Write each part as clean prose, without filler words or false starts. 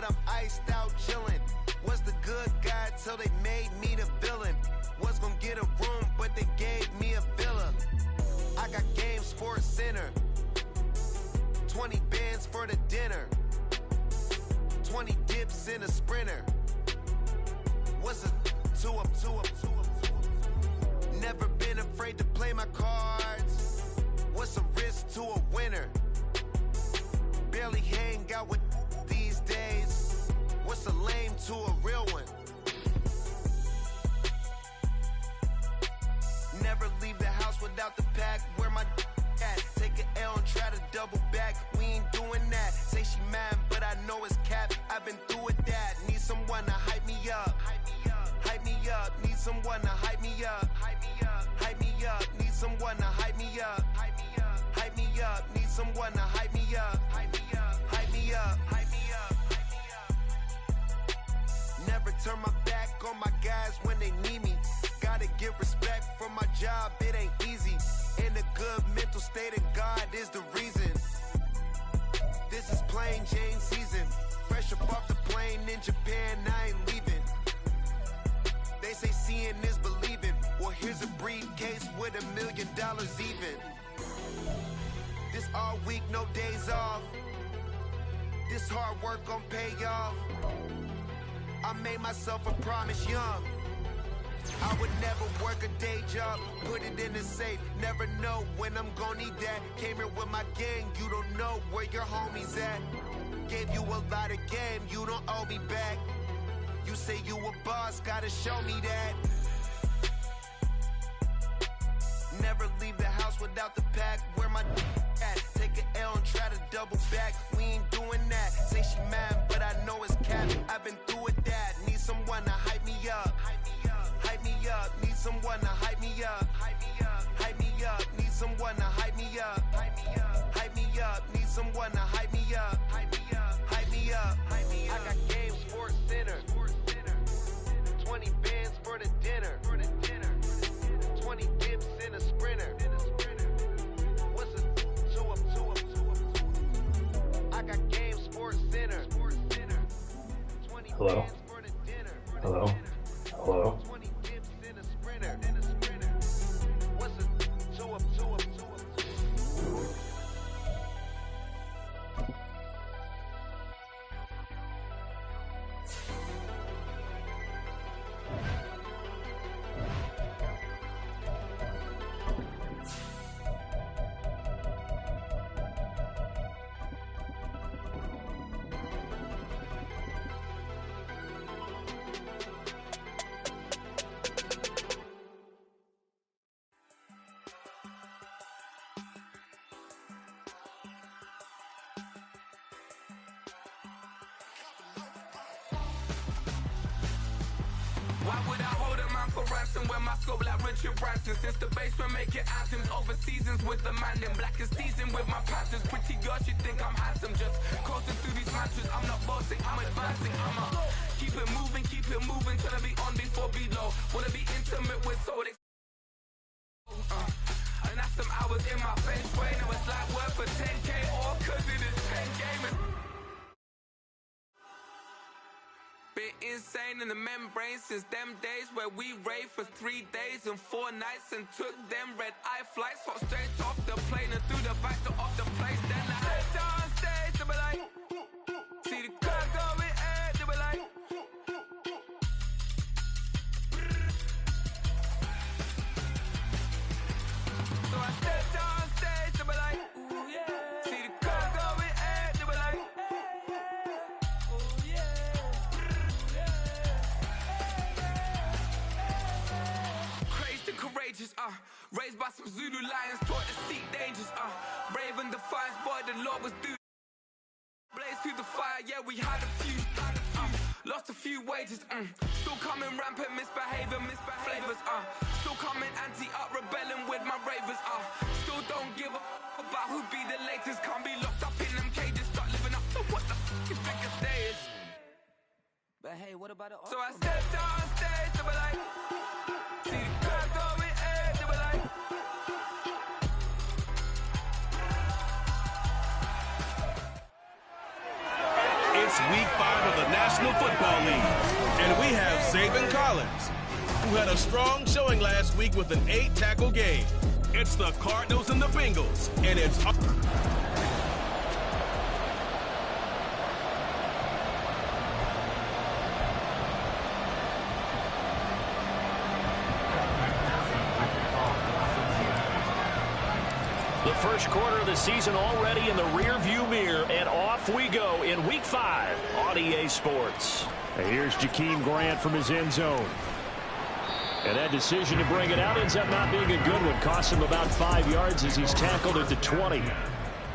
but I'm iced out chillin'. Was the good guy till they made me the villain. Was gonna get a room, but they gave me a villa. I got game, Sports Center. 20 bands for the dinner. 20 dips in a sprinter. What's a two up? Never been afraid to play my cards. What's a risk to a winner? Barely hang out with these days. What's a lame to a real one? Never leave the house without the pack. Where my at? Take an L and try to double back. We ain't doing that. Say she mad, but I know it's cap. I've been through with that. Need someone to hype me up. Hype me up. Need someone to hype me up. Hype me up. Need someone to hype me up. Hype me up. Need someone to hype me up. Hype me up. Never turn my back on my guys when they need me. Gotta give respect for my job, it ain't easy. In a good mental state of God is the reason. This is plain Jane season. Fresh up off the plane in Japan, I ain't leaving. They say seeing is believing. Well, here's a briefcase with $1 million even. This all week, no days off. This hard work gon' pay off. I made myself a promise young. I would never work a day job, put it in the safe. Never know when I'm gon' need that. Came here with my gang, you don't know where your homies at. Gave you a lot of game, you don't owe me back. You say you a boss, gotta show me that. Never leave the house without the pack. Where my at? Take an L and try to double back. We ain't doing that. Say she mad, but I know it's cap. I've been through with that. Need someone to hype me up. Hype me up. Need someone to hype me up. Hype me up. Need someone to hype me up. Hype me up. Need someone to hype me up. Hype me up. I got game, Sports Center. 20 bands for the dinner. 20 dips in a sprinter. What's a two up? I got game, Sports Center. 20 Hello? bands for the dinner. Hello? Hello? 20 dips in a sprinter. What's a two up? Why would I hold a man for ransom when my scope like Richard Branson? Since the basement making anthems over seasons with the man in black is teasing with my panthers. Pretty girl, she think I'm handsome. Just coasting through these mantras. I'm not bossing, I'm advancing. I'ma keep it moving, trying to be on before below. Wanna be intimate with soul. And that's some hours in my bench way. Now it's like work for 10K or cause it is 10 gaming. Been insane in the membrane since them days where we raved for 3 days and 4 nights and took them red eye flights. Hot straight off the plane and through the back door of the place. Then I head down stage, they be like, see the crowd going ahead, they be like, so I step down stage, they be like, ooh yeah. See the crowd going ahead, they be like, ooh yeah. Crazed and courageous, raised by some Zulu lions, taught to seek dangers, brave and defiant, boy, the Lord was due. Blaze through the fire, yeah, we had a few, lost a few wages, still coming rampant, misbehaving, flavors, still coming anti-up, rebelling with my ravers, still don't give a about who be the latest, can't be locked up in them cages, start living up to what the you think your day is. But hey, what about it? So I stepped on stage, they be like, see the crowd going ahead, they be like, It's Week 5 of the National Football League. And we have Zaven Collins, who had a strong showing last week with an 8-tackle game. It's the Cardinals and the Bengals, and it's... The first quarter of the season already in the rear-view mirror, and off we go in Week 5 on EA Sports. And here's Jakeem Grant from his end zone. And that decision to bring it out ends up not being a good one. Costs him about 5 yards as he's tackled at the 20.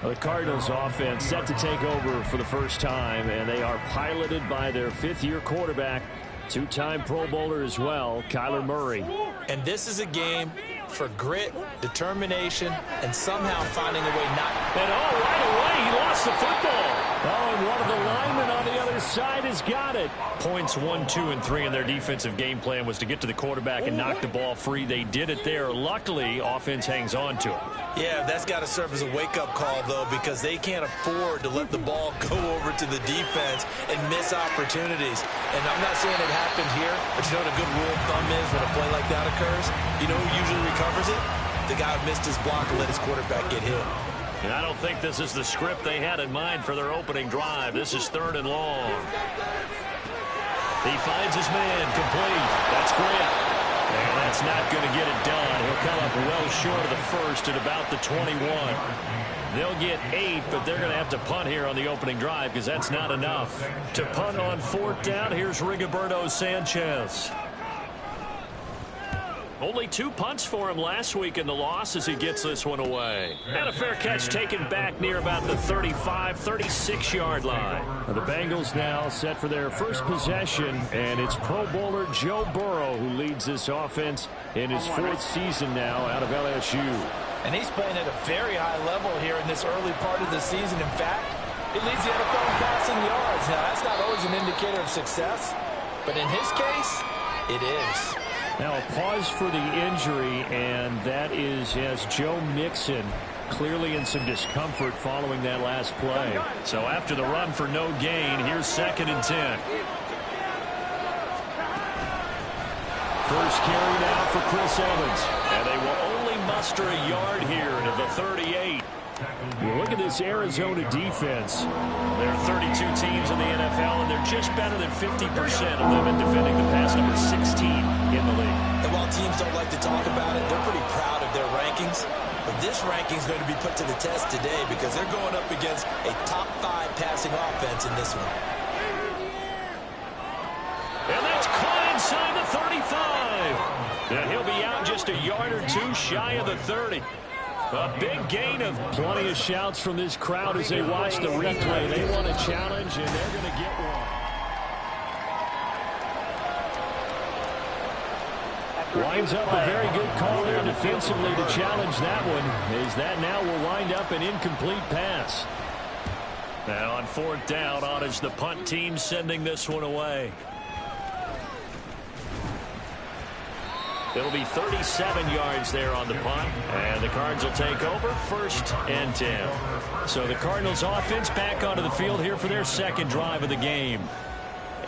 The Cardinals offense set to take over for the first time, and they are piloted by their fifth-year quarterback, two-time Pro Bowler as well, Kyler Murray. And this is a game for grit, determination, and somehow finding a way not... And right away, he lost the football. Oh, and one of the linemen on the other side has got it. Points 1, 2, and 3 in their defensive game plan was to get to the quarterback and knock the ball free. They did it there. Luckily, offense hangs on to it. Yeah, that's got to serve as a wake-up call, though, because they can't afford to let the ball go over to the defense and miss opportunities. And I'm not saying it happened here, but you know what a good rule of thumb is when a play like that occurs? You know who usually recovers it? The guy who missed his block and let his quarterback get hit. And I don't think this is the script they had in mind for their opening drive. This is 3rd and long. He finds his man complete. That's Grant. And that's not going to get it done. He'll come up well short of the first at about the 21. They'll get 8, but they're going to have to punt here on the opening drive because that's not enough. To punt on 4th down, here's Rigoberto Sanchez. Only 2 punts for him last week in the loss as he gets this one away. And a fair catch taken back near about the 35, 36-yard line. The Bengals now set for their first possession, and it's Pro Bowler Joe Burrow who leads this offense in his 4th season now out of LSU. And he's playing at a very high level here in this early part of the season. In fact, he leads the NFL in passing yards. Now, that's not always an indicator of success, but in his case, it is. Now a pause for the injury, and that is as Joe Mixon clearly in some discomfort following that last play. So after the run for no gain, here's 2nd and 10. First carry now for Chris Evans. And they will only muster a yard here to the 38. Look at this Arizona defense. There are 32 teams in the NFL, and they're just better than 50% of them in defending the pass, number 16 in the league. And while teams don't like to talk about it, they're pretty proud of their rankings. But this ranking is going to be put to the test today because they're going up against a top 5 passing offense in this one. And that's caught inside the 35. And he'll be out just a yard or 2 shy of the 30. A big gain of... Plenty of shouts from this crowd as they watch the replay. They want a challenge, and they're going to get one. Winds up a very good call there defensively to challenge that one, as that now will wind up an incomplete pass. Now on 4th down, on is the punt team sending this one away. It'll be 37 yards there on the punt, and the Cards will take over 1st and 10. So the Cardinals offense back onto the field here for their 2nd drive of the game.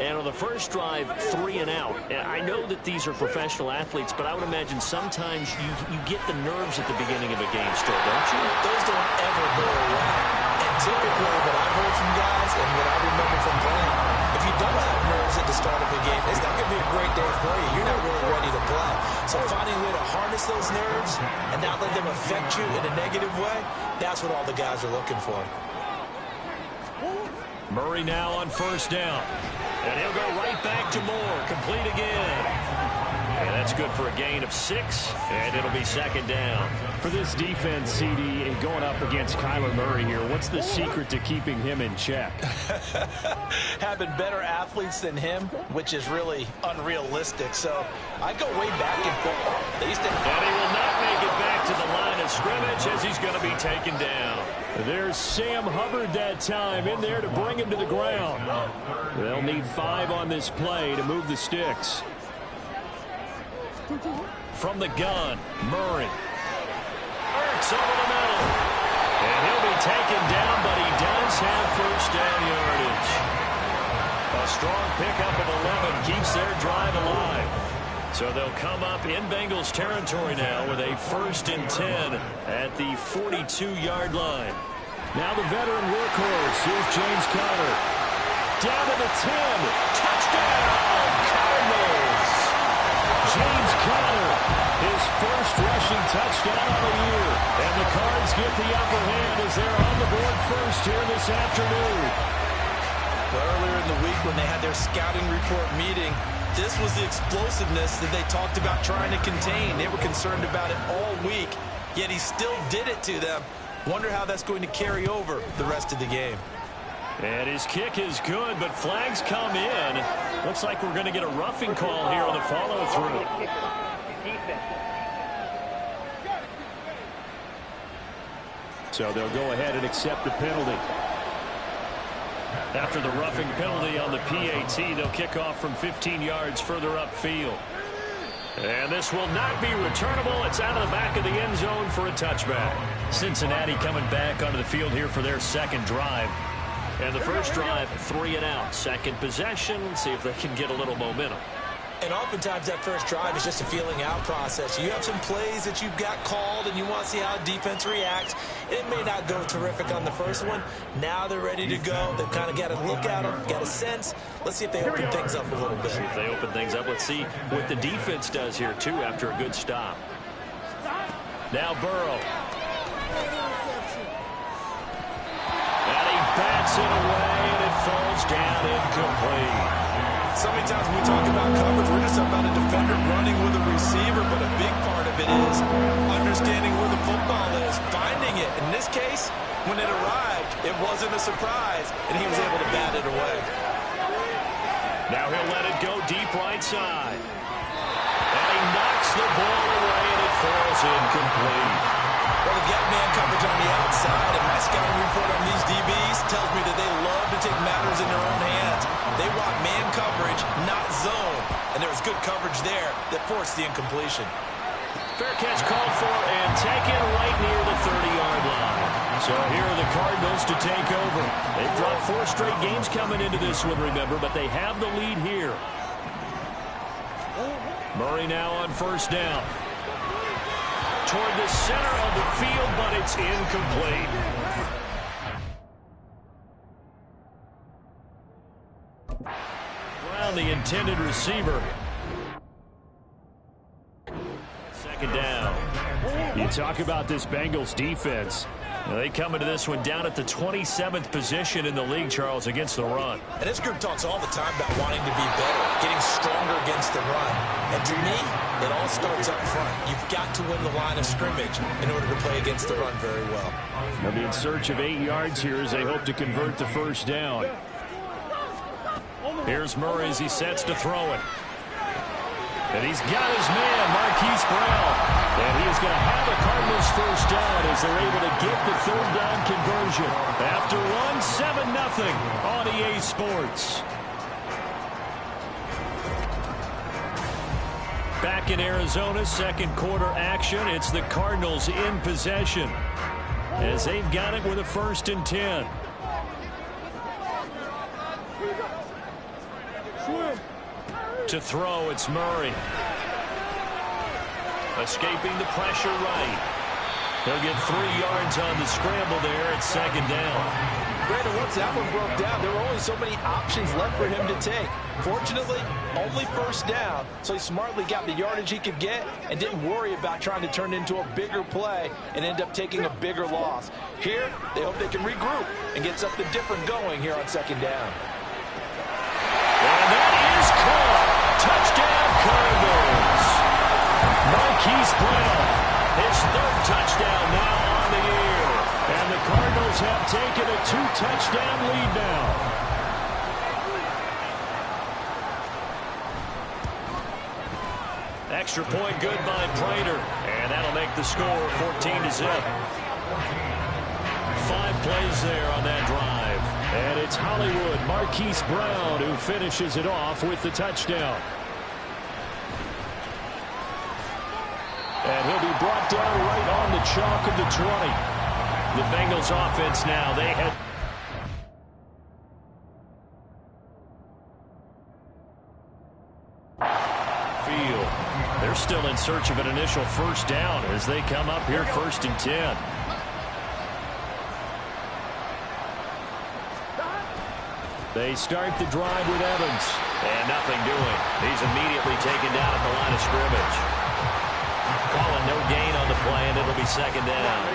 And on the first drive, 3 and out. I know that these are professional athletes, but I would imagine sometimes you get the nerves at the beginning of a game still, don't you? Those don't ever go away. And typically what I've heard from guys and what I remember from playing, if you don't have nerves at the start of a game, it's not going to be a great day for you. You're not really ready to play. So finding a way to harness those nerves and not let them affect you in a negative way, that's what all the guys are looking for. Murray now on 1st down. And he'll go right back to Moore. Complete again. And that's good for a gain of 6. And it'll be 2nd down. For this defense, CD, and going up against Kyler Murray here, what's the secret to keeping him in check? Having better athletes than him, which is really unrealistic. So I go way back and forth. And he will not make it back to the line of scrimmage as he's going to be taken down. There's Sam Hubbard that time in there to bring him to the ground. They'll need 5 on this play to move the sticks. From the gun, Murray. Ertz over the middle. And he'll be taken down, but he does have 1st down yardage. strong pickup of 11 keeps their drive alive. So they'll come up in Bengals territory now with a 1st and 10 at the 42-yard line. Now the veteran workhorse. Here's James Conner. Down to the 10. Touchdown, Cardinals. James Conner, his first rushing touchdown of the year. And the Cards get the upper hand as they're on the board first here this afternoon. Well, earlier in the week when they had their scouting report meeting, this was the explosiveness that they talked about trying to contain. They were concerned about it all week, yet he still did it to them. Wonder how that's going to carry over the rest of the game. And his kick is good, but flags come in. Looks like we're going to get a roughing call here on the follow-through. So they'll go ahead and accept the penalty. After the roughing penalty on the PAT, they'll kick off from 15 yards further upfield. And this will not be returnable. It's out of the back of the end zone for a touchback. Cincinnati coming back onto the field here for their second drive. And the first drive, 3 and out. Second possession, see if they can get a little momentum. And oftentimes that first drive is just a feeling out process. You have some plays that you've got called and you want to see how defense reacts. It may not go terrific on the first one. Now they're ready to go. They've kind of got a look at them, got a sense. Let's see if they open things up a little bit. See if they open things up. Let's see what the defense does here, too, after a good stop. Now Burrow. And he bats it away, and it falls down incomplete. So many times when we talk about coverage, we're just about a defender running with a receiver, but a big part of it is understanding where the football is, finding it. In this case, when it arrived, it wasn't a surprise, and he was able to bat it away. Now he'll let it go deep right side. And he knocks the ball away, and it falls incomplete. Well, they've got man coverage on the outside, and my scouting report on these DBs tells me that they love to take matters in their own hands. They want man coverage, not zone. And there was good coverage there that forced the incompletion. Fair catch called for and taken right near the 30-yard line. So here are the Cardinals to take over. They've dropped 4 straight games coming into this one, remember, but they have the lead here. Murray now on first down. Toward the center of the field, but it's incomplete. Around the intended receiver. Second down. You talk about this Bengals defense. Now they come into this one down at the 27th position in the league, Charles, against the run. And this group talks all the time about wanting to be better, getting stronger against the run. And to me, it all starts up front. You've got to win the line of scrimmage in order to play against the run very well. They'll be in search of 8 yards here as they hope to convert the first down. Here's Murray as he sets to throw it. And he's got his man, Marquise Brown. And he is going to have the Cardinals first down as they're able to get the third down conversion. After one, 7-0 on EA Sports. Back in Arizona, second quarter action. It's the Cardinals in possession as they've got it with a 1st and 10. To throw, it's Murray. Escaping the pressure right. He'll get 3 yards on the scramble there at second down. Brandon, once that one broke down, there were only so many options left for him to take. Fortunately, only first down, so he smartly got the yardage he could get and didn't worry about trying to turn it into a bigger play and end up taking a bigger loss. Here, they hope they can regroup and get something different going here on second down. And that is caught. Touchdown, Cardinals. Marquise Brown, his 3rd touchdown now on the year. And the Cardinals have taken a 2-touchdown lead now. Extra point good by Prater. And that'll make the score 14-0. 5 plays there on that drive. And it's Hollywood, Marquise Brown, who finishes it off with the touchdown. And he'll be brought down right on the chalk of the 20. The Bengals offense now, they head they're still in search of an initial first down as they come up here 1st and 10. They start the drive with Evans. And nothing doing. He's immediately taken down at the line of scrimmage. Calling no gain on the play, and it'll be 2nd down.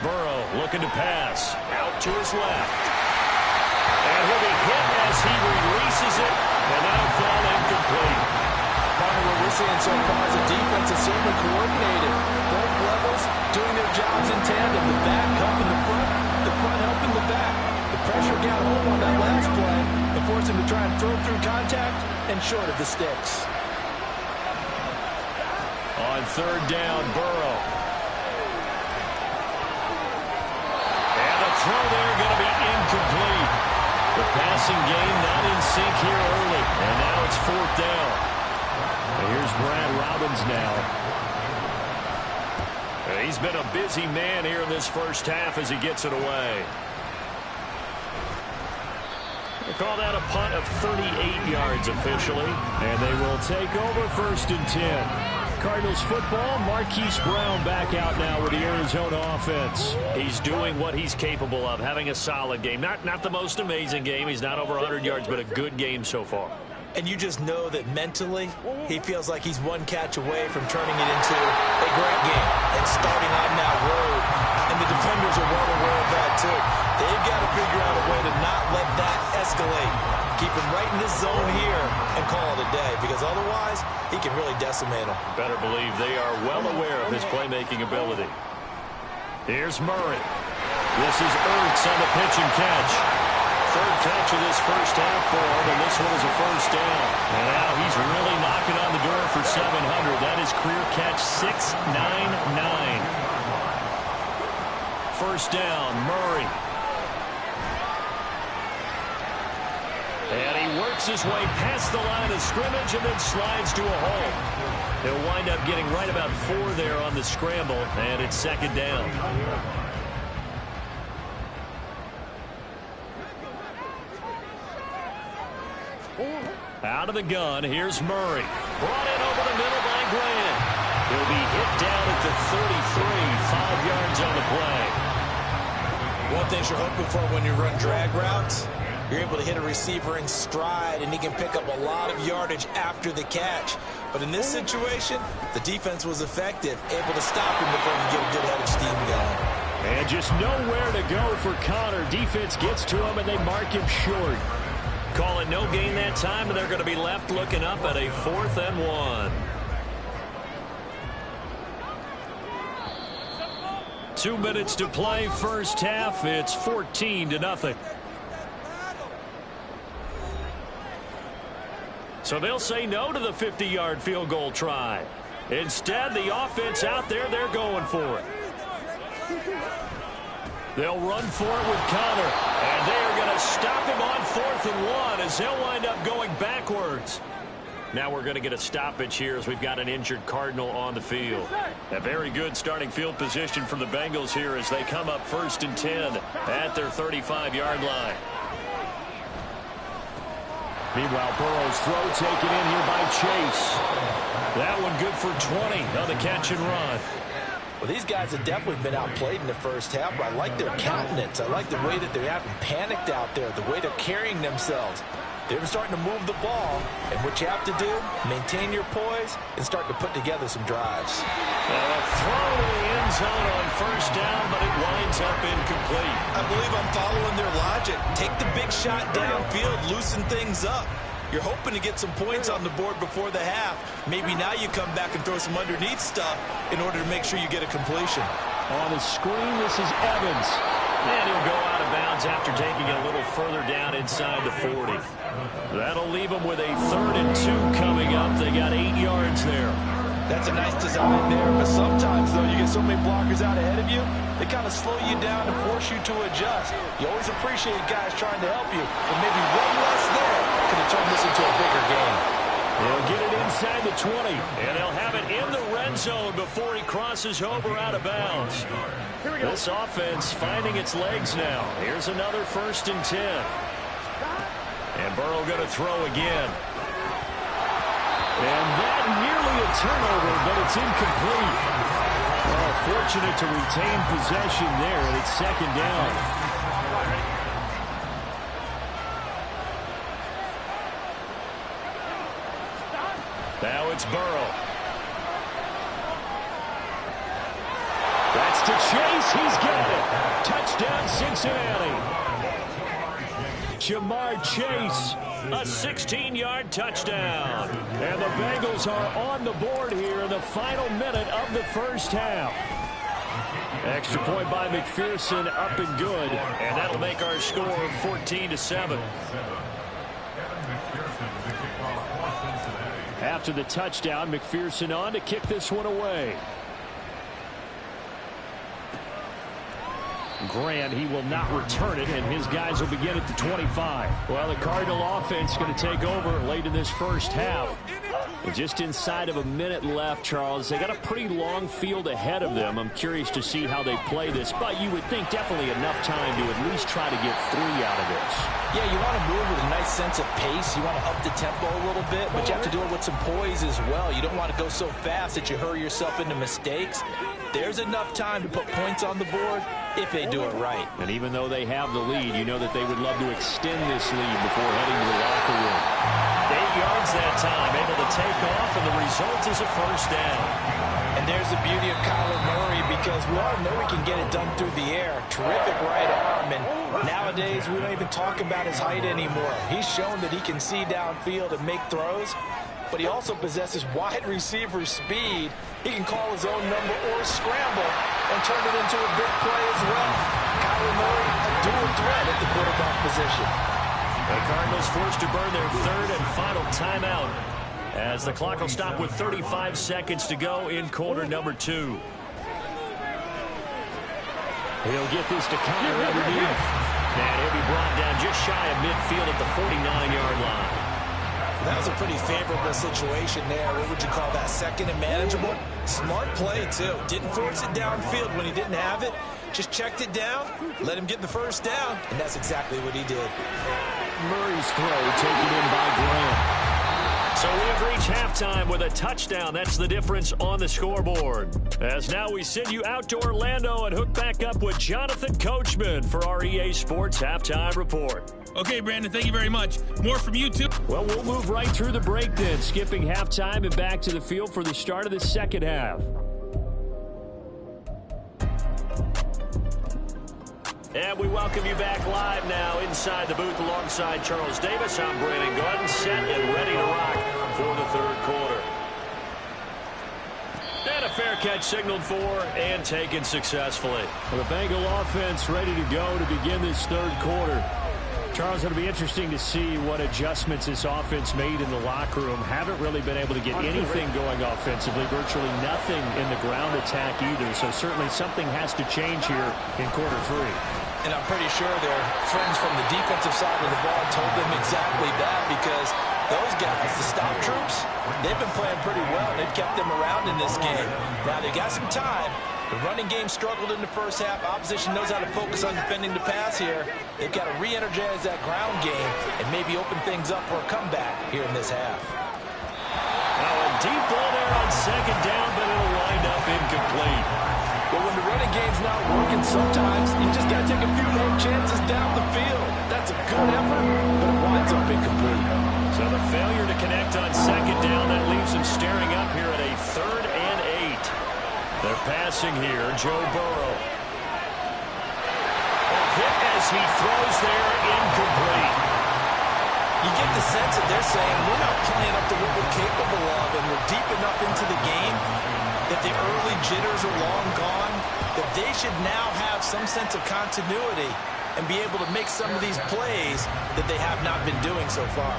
Burrow looking to pass. Out to his left. And he'll be hit as he releases it, and that'll fall incomplete. Partner, what we're seeing so far is a defense that's certainly coordinated. Both levels doing their jobs in tandem. The back helping the front helping the back. The pressure got home on that last play and forced him to try and throw through contact and short of the sticks. On 3rd down, Burrow. And the throw there going to be incomplete. The passing game not in sync here early. And now it's 4th down. Here's Brad Robbins now. He's been a busy man here in this first half as he gets it away. They call that a punt of 38 yards officially. And they will take over 1st and 10. Cardinals football, Marquise Brown back out now with the Arizona offense. He's doing what he's capable of, having a solid game. Not the most amazing game. He's not over 100 yards, but a good game so far. And you just know that mentally, he feels like he's one catch away from turning it into a great game and starting on that road. And the defenders are well aware of that, too. They've got to figure out a way to not let that escalate. Keep him right in this zone here and call it a day, because otherwise, he can really decimate him. Better believe they are well aware of his playmaking ability. Here's Murray. This is Ertz on the pitch and catch. 3rd catch of this first half for him, and this one is a 1st down. And now he's really knocking on the door for 700. That is career catch 699. 1st down, Murray. And he works his way past the line of scrimmage and then slides to a hole. He'll wind up getting right about 4 there on the scramble, and it's 2nd down. Out of the gun, here's Murray. Brought in over the middle by Grant. He'll be hit down at the 33, 5 yards on the play. One thing you're hoping for when you run drag routes, you're able to hit a receiver in stride, and he can pick up a lot of yardage after the catch. But in this situation, the defense was effective, able to stop him before he get a good head of steam going. And just nowhere to go for Connor. Defense gets to him, and they mark him short. Call it no gain that time, and they're going to be left looking up at a 4th and 1. 2 minutes to play, first half. It's 14-0. So they'll say no to the 50-yard field goal try. Instead, the offense out there, they're going for it. They'll run for it with Connor, and they are going to stop him on 4th and 1 as they'll wind up going backwards. Now we're going to get a stoppage here as we've got an injured Cardinal on the field. A very good starting field position for the Bengals here as they come up 1st and 10 at their 35-yard line. Meanwhile, Burrow's throw taken in here by Chase. That one good for 20 on the catch and run. Well, these guys have definitely been outplayed in the first half, but I like their countenance. I like the way that they haven't panicked out there, the way they're carrying themselves. They're starting to move the ball, and what you have to do, maintain your poise and start to put together some drives. And a throw to the end zone on 1st down, but it winds up incomplete. I believe I'm following their logic. Take the big shot downfield, loosen things up. You're hoping to get some points on the board before the half. Maybe now you come back and throw some underneath stuff in order to make sure you get a completion. On the screen, this is Evans. And he'll go out of bounds after taking it a little further down inside the 40. That'll leave them with a 3rd and 2 coming up. They got 8 yards there. That's a nice design there, but sometimes, though, you get so many blockers out ahead of you, they kind of slow you down and force you to adjust. You always appreciate guys trying to help you, but maybe one less there could have turned this into a bigger game. They'll get it in inside the 20. And they'll have it in the red zone before he crosses over out of bounds. This offense finding its legs now. Here's another 1st and 10. And Burrow going to throw again. And that nearly a turnover, but it's incomplete. Well, fortunate to retain possession there, and it's 2nd down. Now it's Burrow. That's to Chase. He's got it. Touchdown, Cincinnati. Jamar Chase, a 16-yard touchdown. And the Bengals are on the board here in the final minute of the first half. Extra point by McPherson, up and good. And that'll make our score 14-7. After the touchdown, McPherson on to kick this one away. Grant, he will not return it, and his guys will begin at the 25. Well, the Cardinal offense going to take over late in this first half. And just inside of a minute left, Charles. They got a pretty long field ahead of them. I'm curious to see how they play this, but you would think definitely enough time to at least try to get 3 out of this. Yeah, you want to move with a nice sense of pace. You want to up the tempo a little bit, but you have to do it with some poise as well. You don't want to go so fast that you hurry yourself into mistakes. There's enough time to put points on the board if they do it right. And even though they have the lead, you know that they would love to extend this lead before heading to the locker room. 8 yards that time, able to take off, and the result is a 1st down. And there's the beauty of Kyler Murray, because we all know he can get it done through the air. Terrific right arm, and nowadays we don't even talk about his height anymore. He's shown that he can see downfield and make throws, but he also possesses wide receiver speed. He can call his own number or scramble and turn it into a big play as well. Kyler Murray, a dual threat at the quarterback position. The Cardinals forced to burn their 3rd and final timeout, as the clock will stop with 35 seconds to go in quarter number 2. He'll get this to Connor underneath. And he'll be brought down just shy of midfield at the 49-yard line. That was a pretty favorable situation there. What would you call that? 2nd and manageable? Smart play, too. Didn't force it downfield when he didn't have it. Just checked it down, let him get the 1st down, and that's exactly what he did. Murray's throw taken in by Grant. So we have reached halftime with a touchdown. That's the difference on the scoreboard. As now we send you out to Orlando and hook back up with Jonathan Coachman for our EA Sports Halftime Report. Okay, Brandon, thank you very much. More from you, too. Well, we'll move right through the break then, skipping halftime and back to the field for the start of the second half. And we welcome you back live now inside the booth alongside Charles Davis. I'm Brandon Gordon, set and ready to rock for the 3rd quarter. And a fair catch signaled for and taken successfully. Well, the Bengal offense ready to go to begin this 3rd quarter. Charles, it'll be interesting to see what adjustments this offense made in the locker room. Haven't really been able to get anything going offensively, virtually nothing in the ground attack either. So certainly something has to change here in quarter 3. And I'm pretty sure their friends from the defensive side of the ball told them exactly that, because those guys, the stop troops, they've been playing pretty well. They've kept them around in this game. Now they got some time. The running game struggled in the first half. Opposition knows how to focus on defending the pass here. They've got to re-energize that ground game and maybe open things up for a comeback here in this half. Now a deep ball there on 2nd down, but it'll wind up incomplete. But when the running game's not working, sometimes you just got to take a few more chances down the field. That's a good effort, but it winds up incomplete. So the failure to connect on 2nd down, that leaves them staring up here at a 3rd and 8. They're passing here, Joe Burrow. A hit as he throws there, incomplete. You get the sense that they're saying we're not playing up to what we're capable of, and we're deep enough into the game that the early jitters are long gone, that they should now have some sense of continuity and be able to make some of these plays that they have not been doing so far.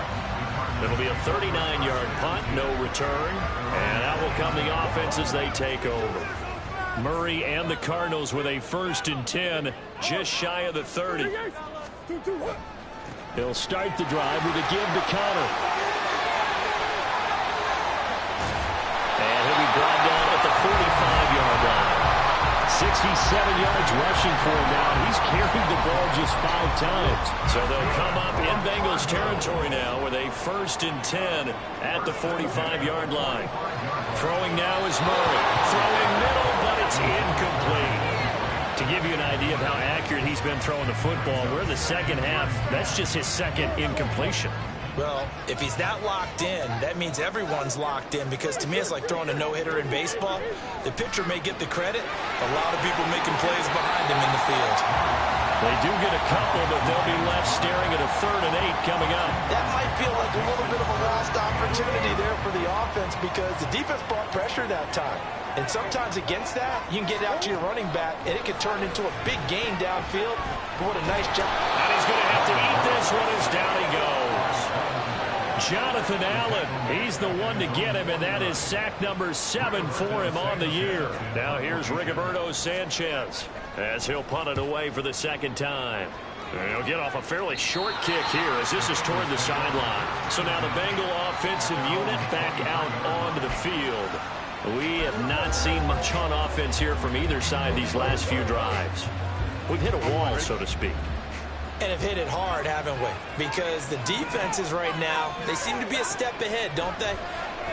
It'll be a 39-yard punt, no return, and out will come the offense as they take over. Murray and the Cardinals with a 1st and 10, just shy of the 30. They'll start the drive with a give to Connor. yards rushing for him now. He's carried the ball just 5 times. So they'll come up in Bengals territory now with a 1st and 10 at the 45-yard line. Throwing now is Murray. Throwing middle, but it's incomplete. To give you an idea of how accurate he's been throwing the football, we're in the second half. That's just his second incompletion. Well, if he's that locked in, that means everyone's locked in, because to me it's like throwing a no-hitter in baseball. The pitcher may get the credit. A lot of people making plays behind him in the field. They do get a couple, but they'll be left staring at a 3rd and 8 coming up. That might feel like a little bit of a lost opportunity there for the offense, because the defense brought pressure that time. And sometimes against that, you can get out to your running back, and it can turn into a big gain downfield. But what a nice job. And he's going to have to eat this one as down he goes. Jonathan Allen, he's the one to get him, and that is sack number 7 for him on the year. Now here's Rigoberto Sanchez as he'll punt it away for the 2nd time. And he'll get off a fairly short kick here as this is toward the sideline. So now the Bengal offensive unit back out onto the field. We have not seen much on offense here from either side these last few drives. We've hit a wall, so to speak. And have hit it hard, haven't we? Because the defenses right now, they seem to be a step ahead, don't they?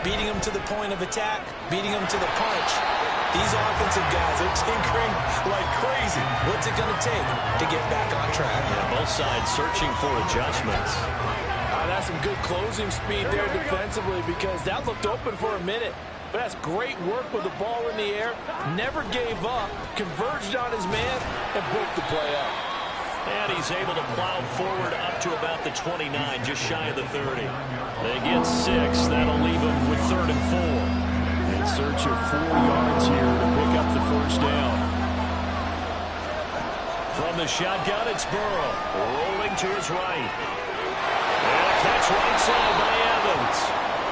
Beating them to the point of attack, beating them to the punch. These offensive guys are tinkering like crazy. What's it going to take to get back on track? Yeah, both sides searching for adjustments. That's some good closing speed there defensively, because that looked open for a minute. But that's great work with the ball in the air. Never gave up, converged on his man, and broke the play up. And he's able to plow forward up to about the 29, just shy of the 30. They get 6. That'll leave them with 3rd and 4. In search of 4 yards here to pick up the 1st down. From the shotgun, it's Burrow. Rolling to his right. And a catch right side by Evans.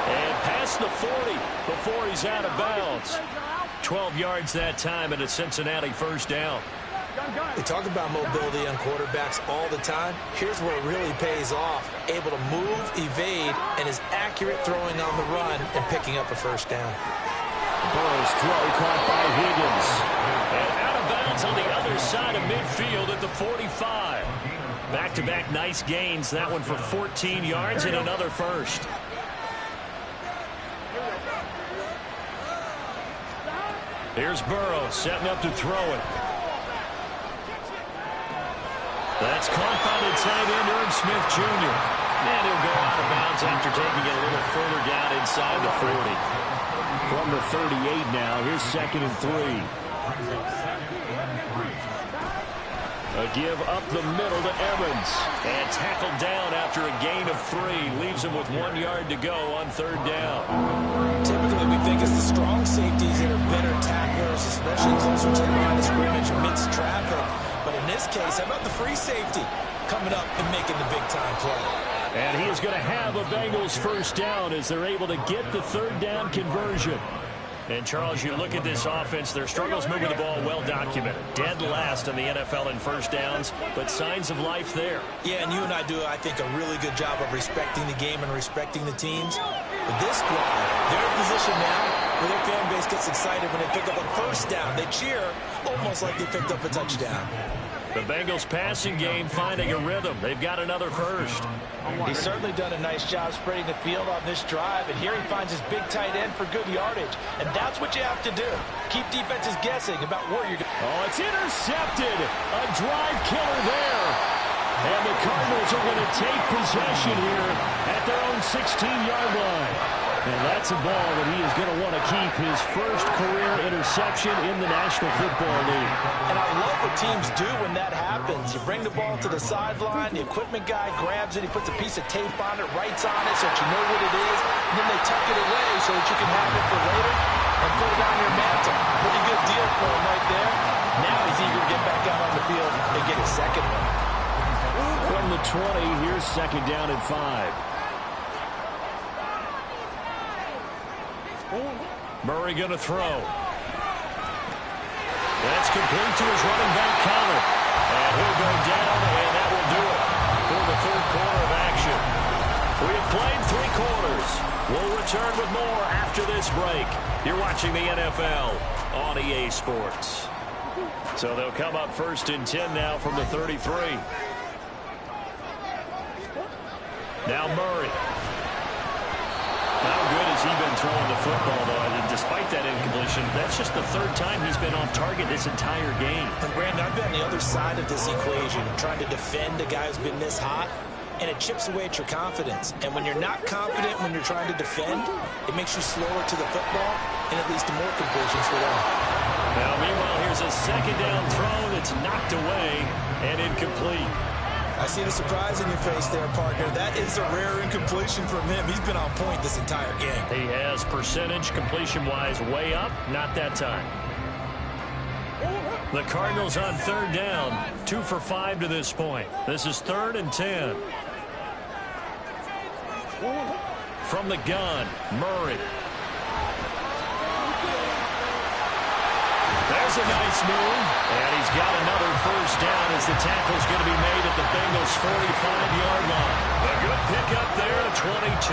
And past the 40 before he's out of bounds. 12 yards that time and a Cincinnati 1st down. We talk about mobility on quarterbacks all the time. Here's where it really pays off. Able to move, evade, and is accurate throwing on the run and picking up a 1st down. Burrow's throw caught by Higgins. And out of bounds on the other side of midfield at the 45. Back-to-back nice gains. That one for 14 yards and another 1st. Here's Burrow setting up to throw it. That's caught by the tight end, Irv Smith Jr. And he'll go out of bounds after taking it a little further down inside the 40. From the 38 now, here's 2nd and 3. A give up the middle to Evans. And tackled down after a gain of 3. Leaves him with 1 yard to go on 3rd down. Typically, we think it's the strong safeties that are better tacklers, especially closer to the line of scrimmage amidst traffic. But in this case, how about the free safety coming up and making the big-time play? And he is going to have a Bengals 1st down as they're able to get the 3rd down conversion. And, Charles, you look at this offense, their struggles moving the ball well documented. Dead last in the NFL in 1st downs, but signs of life there. Yeah, and you and I do, I think, a really good job of respecting the game and respecting the teams. But this squad, they're in position now where their fan base gets excited when they pick up a 1st down. They cheer almost like they picked up a touchdown. The Bengals passing game finding a rhythm. They've got another 1st. He's certainly done a nice job spreading the field on this drive, and here he finds his big tight end for good yardage. And that's what you have to do. Keep defenses guessing about where you're going. Oh, it's intercepted. A drive killer there. And the Cardinals are going to take possession here at their own 16-yard line. And that's a ball that he is going to want to keep, his 1st career interception in the National Football League. And I love what teams do when that happens. You bring the ball to the sideline, the equipment guy grabs it, he puts a piece of tape on it, writes on it so that you know what it is, and then they tuck it away so that you can have it for later and put it on your mantle. Pretty good deal for him right there. Now he's eager to get back out on the field and get his 2nd one. From the 20, here's 2nd down and 5. Murray going to throw. That's complete to his running back counter. And he'll go down, and that will do it for the 3rd quarter of action. We have played 3 quarters. We'll return with more after this break. You're watching the NFL on EA Sports. So they'll come up 1st and 10 now from the 33. Now Murray. How good has he been throwing the football, though? And despite that incompletion, that's just the 3rd time he's been off target this entire game. And Brandon, I've been on the other side of this equation, trying to defend a guy who's been this hot, and it chips away at your confidence. And when you're not confident when you're trying to defend, it makes you slower to the football, and it leads to more completions for them. Now, meanwhile, here's a 2nd down throw that's knocked away and incomplete. I see the surprise in your face there, partner. That is a rare incompletion from him. He's been on point this entire game. He has percentage completion-wise way up, not that time. The Cardinals on 3rd down, 2 for 5 to this point. This is 3rd and 10. From the gun, Murray. There's a nice move, and he's got another 1st down as the tackle's going to be made at the Bengals' 45-yard line. A good pickup there to 22.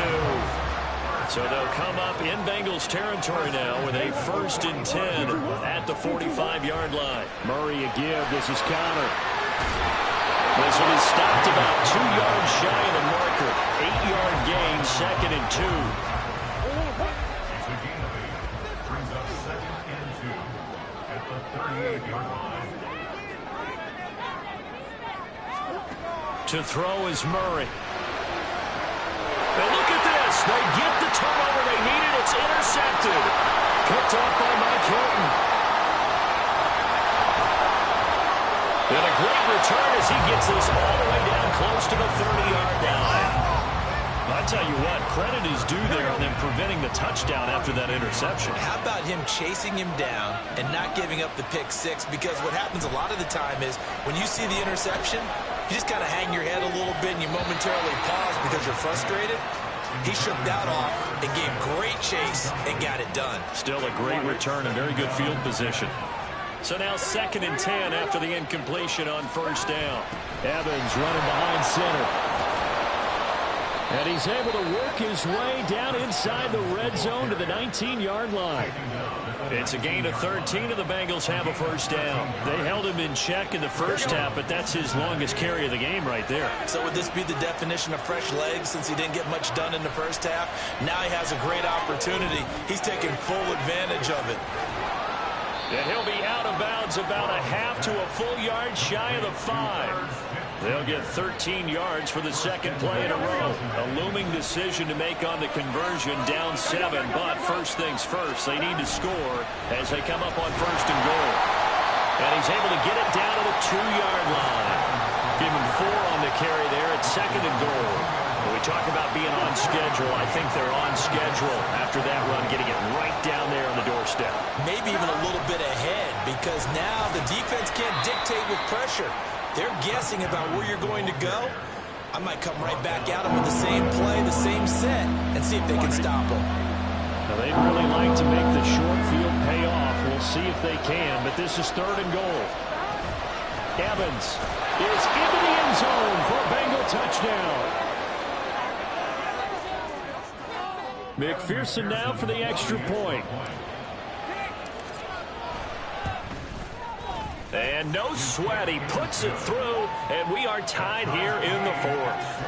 So they'll come up in Bengals territory now with a 1st and 10 at the 45-yard line. Murray a give. This is Connor. This one is stopped about 2 yards shy of the marker. 8-yard gain, 2nd and 2. To throw is Murray. And look at this. They get the turnover they needed. It's intercepted. Picked off by Mike Hilton. And a great return as he gets this all the way down close to the 30-yard line. I tell you what, credit is due there on them preventing the touchdown after that interception. How about him chasing him down and not giving up the pick 6? Because what happens a lot of the time is when you see the interception, you just kind of hang your head a little bit and you momentarily pause because you're frustrated. He shook that off and gave great chase and got it done. Still a great return and very good field position. So now 2nd and 10 after the incompletion on 1st down. Evans running behind center. And he's able to work his way down inside the red zone to the 19-yard line. It's a gain of 13, and the Bengals have a 1st down. They held him in check in the 1st half, but that's his longest carry of the game right there. So would this be the definition of fresh legs since he didn't get much done in the 1st half? Now he has a great opportunity. He's taking full advantage of it. And he'll be out of bounds about a half to a full yard shy of the 5. They'll get 13 yards for the 2nd play in a row. A looming decision to make on the conversion, down 7. But first things first, they need to score as they come up on 1st and goal. And he's able to get it down to the 2-yard line. Give him 4 on the carry there at 2nd and goal. When we talk about being on schedule, I think they're on schedule after that run, getting it right down there on the doorstep. Maybe even a little bit ahead because now the defense can't dictate with pressure. They're guessing about where you're going to go. I might come right back at them with the same play, the same set, and see if they can stop them. Now they'd really like to make the short field pay off. We'll see if they can, but this is 3rd and goal. Evans is into the end zone for a Bengal touchdown. McPherson now for the extra point. And no sweat, he puts it through, and we are tied here in the 4th.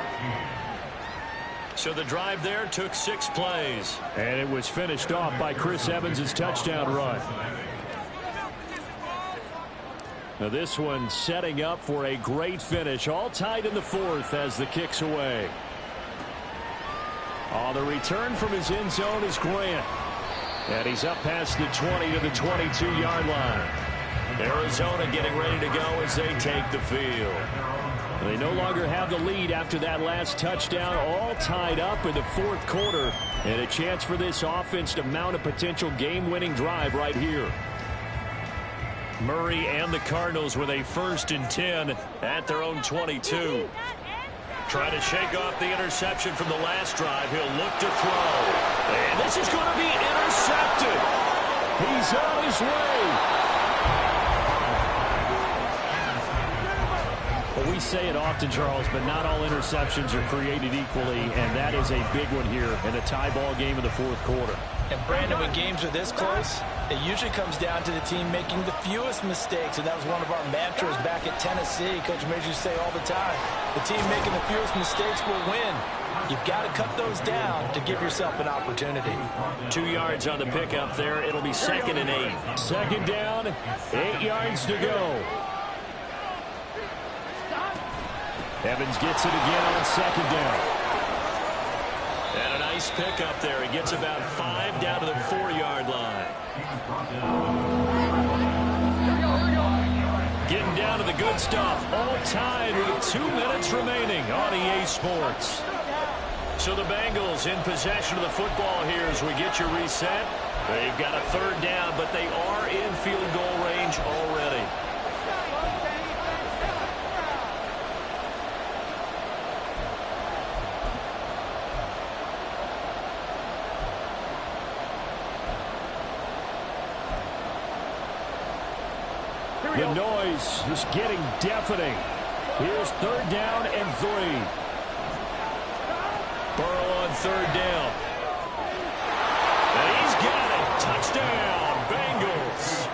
So the drive there took 6 plays. And it was finished off by Chris Evans' touchdown run. Now this one setting up for a great finish, all tied in the 4th as the kick's away. On the return from his end zone is Grant. And he's up past the 20 to the 22-yard line. Arizona getting ready to go as they take the field. They no longer have the lead after that last touchdown, all tied up in the 4th quarter, and a chance for this offense to mount a potential game-winning drive right here. Murray and the Cardinals with a 1st and 10 at their own 22. Trying to shake off the interception from the last drive. He'll look to throw. And this is going to be intercepted. He's on his way. Well, we We say it often, Charles, but not all interceptions are created equally, and that is a big one here in a tie ball game in the fourth quarter. And Brandon, when games are this close, it usually comes down to the team making the fewest mistakes, and that was one of our mantras back at Tennessee. Coach Major say all the time, the team making the fewest mistakes will win. You've got to cut those down to give yourself an opportunity. 2 yards on the pickup there. It'll be 2nd and 8. Second down, 8 yards to go. Evans gets it again on second down. And a nice pickup there. He gets about 5 down to the 4-yard line. Getting down to the good stuff. All tied with 2 minutes remaining on EA Sports. So the Bengals in possession of the football here as we get you reset. They've got a 3rd down, but they are in field goal range already. The noise is getting deafening. Here's 3rd down and 3. Burrow on 3rd down. And he's got it. Touchdown, Bengals.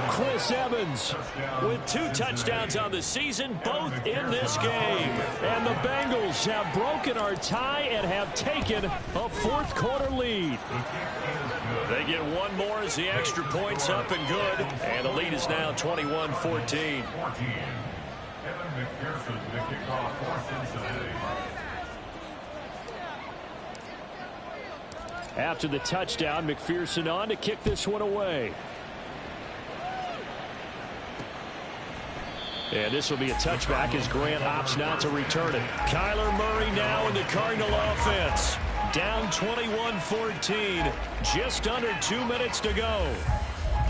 Chris Evans with 2 touchdowns on the season, both in this game. And the Bengals have broken our tie and have taken a fourth quarter lead. They get one more as the extra point's up and good. And the lead is now 21-14. After the touchdown, McPherson on to kick this one away. And this will be a touchback as Grant opts not to return it. Kyler Murray now in the Cardinal offense. Down 21-14. Just under 2 minutes to go.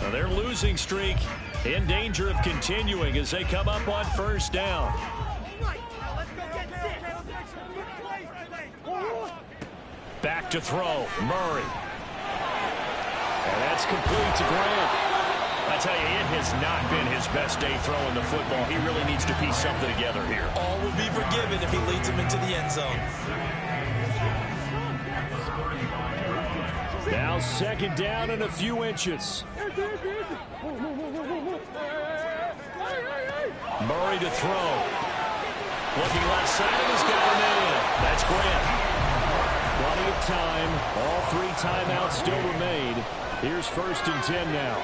Now their losing streak in danger of continuing as they come up on 1st down. Back to throw. Murray. And that's complete to Grant. I tell you, it has not been his best day throwing the football. He really needs to piece something together here. All will be forgiven if he leads him into the end zone. Now 2nd down and a few inches. Murray to throw. Looking left side, and he's got a man. That's Grant. Plenty of time. All 3 timeouts still remain. Here's 1st and 10 now.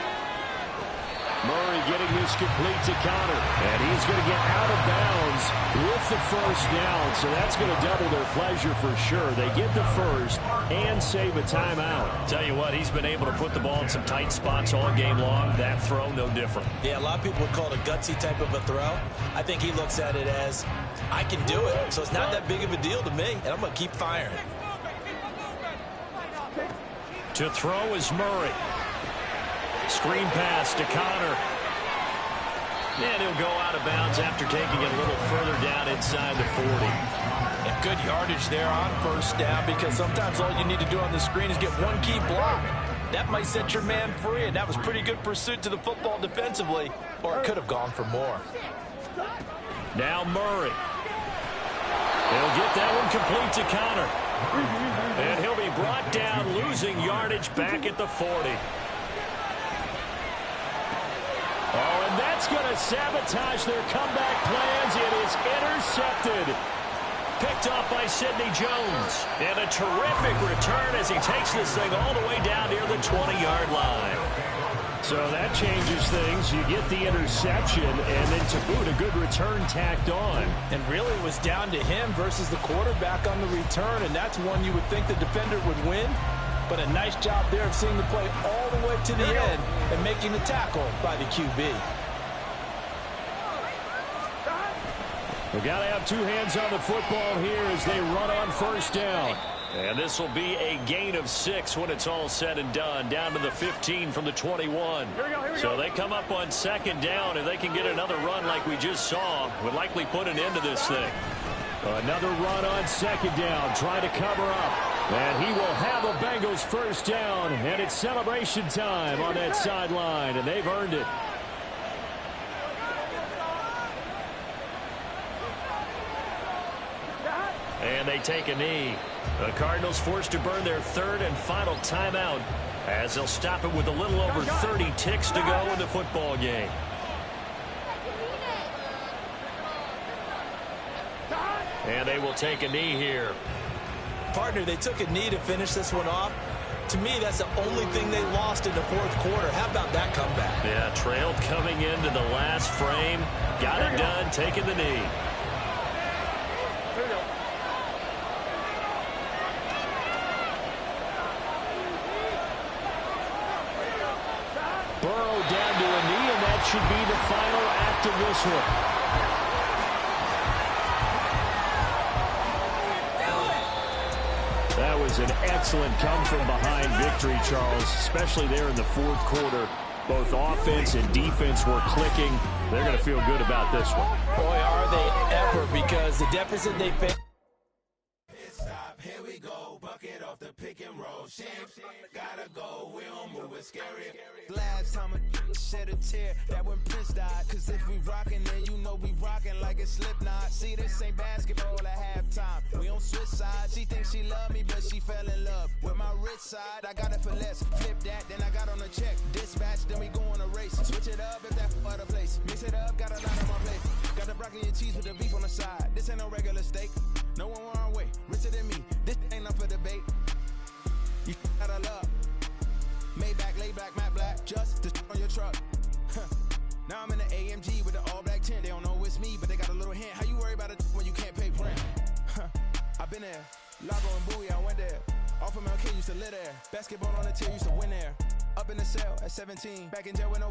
Murray getting this complete to Connor. And he's going to get out of bounds with the 1st down. So that's going to double their pleasure for sure. They get the 1st and save a timeout. Tell you what, he's been able to put the ball in some tight spots all game long. That throw, no different. Yeah, a lot of people would call it a gutsy type of a throw. I think he looks at it as, I can do it. So it's not that big of a deal to me, and I'm going to keep firing. To throw is Murray. Screen pass to Connor. And he'll go out of bounds after taking it a little further down inside the 40. And good yardage there on 1st down, because sometimes all you need to do on the screen is get one key block. That might set your man free, and that was pretty good pursuit to the football defensively, or it could have gone for more. Now Murray. He'll get that one complete to Connor. And he'll be brought down, losing yardage back at the 40. Oh, and that's going to sabotage their comeback plans. It is intercepted. Picked off by Sidney Jones. And a terrific return as he takes this thing all the way down near the 20-yard line. So that changes things. You get the interception, and then to boot, a good return tacked on. And really it was down to him versus the quarterback on the return, and that's one you would think the defender would win. But a nice job there of seeing the play all the way to the end and making the tackle by the QB. We've got to have 2 hands on the football here as they run on 1st down. And this will be a gain of 6 when it's all said and done. Down to the 15 from the 21. So they come up on 2nd down. If they can get another run like we just saw, would likely put an end to this thing. Another run on 2nd down, trying to cover up. And he will have a Bengals 1st down. And it's celebration time on that sideline, and they've earned it. And they take a knee. The Cardinals forced to burn their third and final timeout as they'll stop it with a little over 30 ticks to go in the football game. And they will take a knee here. Partner, they took a knee to finish this one off. To me, that's the only thing they lost in the fourth quarter. How about that comeback? Yeah, trailed coming into the last frame. Got it done, taking the knee. Burrow down to a knee, and that should be the final act of this one. That was an excellent come-from-behind victory, Charles, especially there in the fourth quarter. Both offense and defense were clicking. They're going to feel good about this one. Boy, are they ever, because the deficit they faced. Here we go, bucket off the pick and roll. Gotta go, we don't move it scary. Last time a shed a tear, that when Prince died. Cause if we rockin', then you know we rockin' like a Slipknot. See, this ain't basketball at halftime. We on switch sides. She thinks she love me, but she fell in love with my rich side. I got it for less. Flip that, then I got on a check. Dispatch, then we go on a race. Switch it up if that other place. Mix it up, got a lot on my plate. Got the broccoli and cheese with the beef on the side. This ain't no regular steak. No one wrong way, richer than me. This ain't up for debate. You gotta love. Maybach, lay back, matte black, just to on your truck. Now I'm in the AMG with the all black tint. They don't know it's me, but they got a little hint. How you worry about it when you can't pay rent? I've been there. Lago and Bowie, I went there. Off of MLK used to live there. Basketball on the tier used to win there. Up in the cell at 17. Back in jail with no